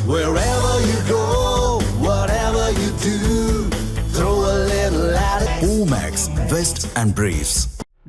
Wherever you go, whatever you do, throw a little at it. Omax, Vest and Briefs.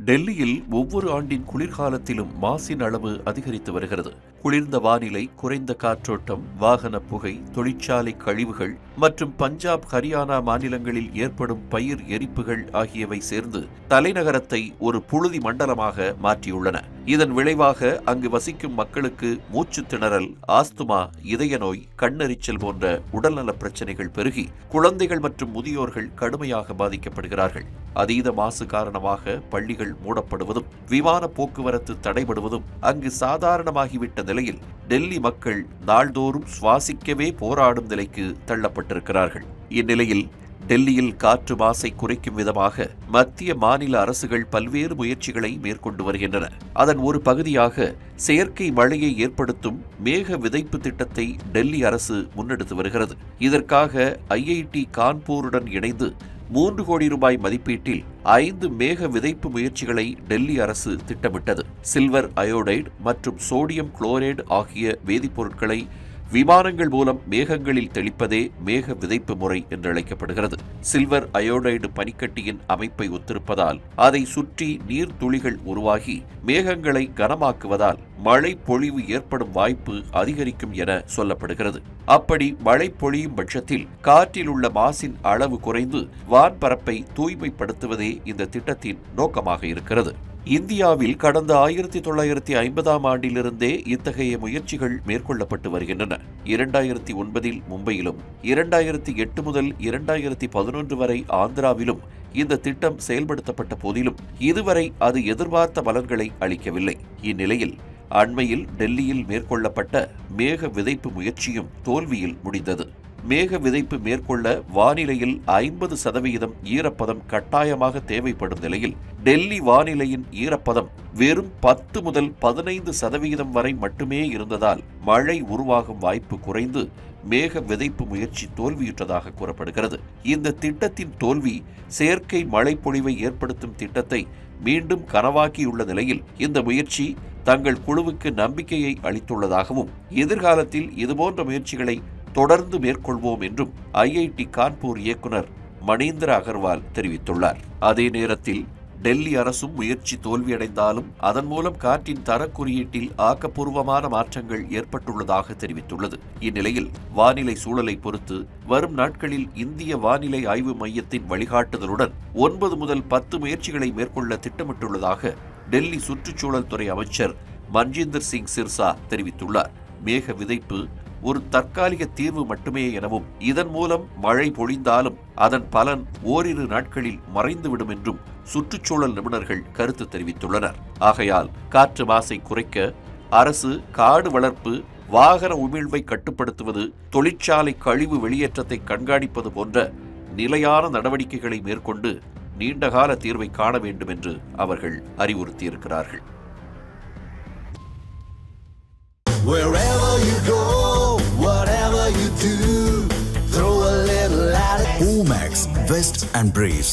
டெல்லியில் ஒவ்வொரு ஆண்டின் குளிர்காலத்திலும் மாசின் அளவு அதிகரித்து வருகிறது. குளிர்ந்த வானிலை, குறைந்த காற்றோட்டம், வாகன புகை, தொழிற்சாலை கழிவுகள் மற்றும் பஞ்சாப், ஹரியானா மாநிலங்களில் ஏற்படும் பயிர் எரிப்புகள் ஆகியவை சேர்ந்து தலைநகரத்தை ஒரு புழுதி மண்டலமாக மாற்றியுள்ளன. இதன் விளைவாக அங்கு வசிக்கும் மக்களுக்கு மூச்சு திணறல், ஆஸ்துமா, இதய நோய், கண்ணெரிச்சல் போன்ற உடல்நலப் பிரச்சினைகள் பெருகி குழந்தைகள் மற்றும் முதியோர்கள் கடுமையாக பாதிக்கப்படுகிறார்கள். அதீத மாசு காரணமாக பள்ளிகள் மூடப்படுவதும் விமான போக்குவரத்து தடைபடுவதும் அங்கு சாதாரணமாகிவிட்ட நிலையில் டெல்லி மக்கள் நாள்தோறும் சுவாசிக்கவே போராடும் நிலைக்கு தள்ளப்பட்டிருக்கிறார்கள். இந்நிலையில் டெல்லியில் காற்று மாசை குறைக்கும் விதமாக மத்திய மாநில அரசுகள் பல்வேறு முயற்சிகளை மேற்கொண்டு வருகின்றன. அதன் ஒரு பகுதியாக செயற்கை மழையை ஏற்படுத்தும் மேக விதைப்பு திட்டத்தை டெல்லி அரசு முன்னெடுத்து வருகிறது. இதற்காக IIT கான்பூருடன் இணைந்து 3 கோடி ரூபாய் மதிப்பீட்டில் 5 மேக விதைப்பு முயற்சிகளை டெல்லி அரசு திட்டமிட்டது. சில்வர் அயோடைடு மற்றும் சோடியம் குளோரைடு ஆகிய வேதிப்பொருட்களை விமானங்கள் மூலம் மேகங்களில் தெளிப்பதே மேக விதைப்பு முறை என்று அழைக்கப்படுகிறது. சில்வர் அயோடைடு பனிக்கட்டியின் அமைப்பை ஒத்திருப்பதால் அதை சுற்றி நீர்த்துளிகள் உருவாகி மேகங்களை கனமாக்குவதால் மழை பொழிவு ஏற்படும் வாய்ப்பு அதிகரிக்கும் என சொல்லப்படுகிறது. அப்படி மழை பொழியும் பட்சத்தில் காற்றில் உள்ள மாசின் அளவு குறைந்து வான்பரப்பை தூய்மைப்படுத்துவதே இந்த திட்டத்தின் நோக்கமாக இருக்கிறது. இந்தியாவில் கடந்த 1950ஆம் ஆண்டிலிருந்தே இத்தகைய முயற்சிகள் மேற்கொள்ளப்பட்டு வருகின்றன. 2009இல் மும்பையிலும் 2008 முதல் 2011 வரை ஆந்திராவிலும் இந்த திட்டம் செயல்படுத்தப்பட்ட போதிலும் இதுவரை அது எதிர்பார்த்த பலன்களை அளிக்கவில்லை. இந்நிலையில் அண்மையில் டெல்லியில் மேற்கொள்ளப்பட்ட மேக விதைப்பு முயற்சியும் தோல்வியில் முடிந்தது. மேக விதைப்பு மேற்கொள்ள வானிலையில் 50% ஈரப்பதம் கட்டாயமாக தேவைப்படும் நிலையில் டெல்லி வானிலையின் ஈரப்பதம் வெறும் 10 முதல் 15% வரை மட்டுமே இருந்ததால் மழை உருவாகும் வாய்ப்பு குறைந்து மேக விதைப்பு முயற்சி தோல்வியுற்றதாக கூறப்படுகிறது. இந்த திட்டத்தின் தோல்வி செயற்கை மழை பொழிவை ஏற்படுத்தும் திட்டத்தை மீண்டும் கனவாக்கியுள்ள நிலையில் இந்த முயற்சி தங்கள் குழுவுக்கு நம்பிக்கையை அளித்துள்ளதாகவும் எதிர்காலத்தில் இதுபோன்ற முயற்சிகளை தொடர்ந்து மேற்கொள்வோம் என்றும் IIT கான்பூர் இயக்குனர் மணீந்திர அகர்வால் தெரிவித்துள்ளார். அதே நேரத்தில் டெல்லி அரசும் முயற்சி தோல்வியடைந்தாலும் அதன் மூலம் காற்றின் தரக்குறியீட்டில் ஆக்கப்பூர்வமான மாற்றங்கள் ஏற்பட்டுள்ளதாக தெரிவித்துள்ளது. இந்நிலையில் வானிலை சூழலை பொறுத்து வரும் நாட்களில் இந்திய வானிலை ஆய்வு மையத்தின் வழிகாட்டுதலுடன் 9 முதல் 10 முயற்சிகளை மேற்கொள்ள திட்டமிட்டுள்ளதாக டெல்லி சுற்றுச்சூழல் துறை அமைச்சர் மன்ஜிந்தர் சிங் சிர்சா தெரிவித்துள்ளார். மேக விதைப்பு ஒரு தற்காலிக தீர்வு மட்டுமே எனவும் இதன் மூலம் மழை பொழிந்தாலும் அதன் பலன் ஓரிரு நாட்களில் மறைந்துவிடும் என்றும் சுற்றுச்சூழல் நிபுணர்கள் கருத்து தெரிவித்துள்ளனர். ஆகையால் காற்று மாசை குறைக்க அரசு காடு வளர்ப்பு, வாகன உமிழ்வை கட்டுப்படுத்துவது, தொழிற்சாலை கழிவு வெளியேற்றத்தை கண்காணிப்பது போன்ற நிலையான நடவடிக்கைகளை மேற்கொண்டு நீண்டகால தீர்வை காண வேண்டும் என்று அவர்கள் அறிவுறுத்தியிருக்கிறார்கள். Wherever you go, whatever you do, throw a little at it. Omax, Vest and Briefs.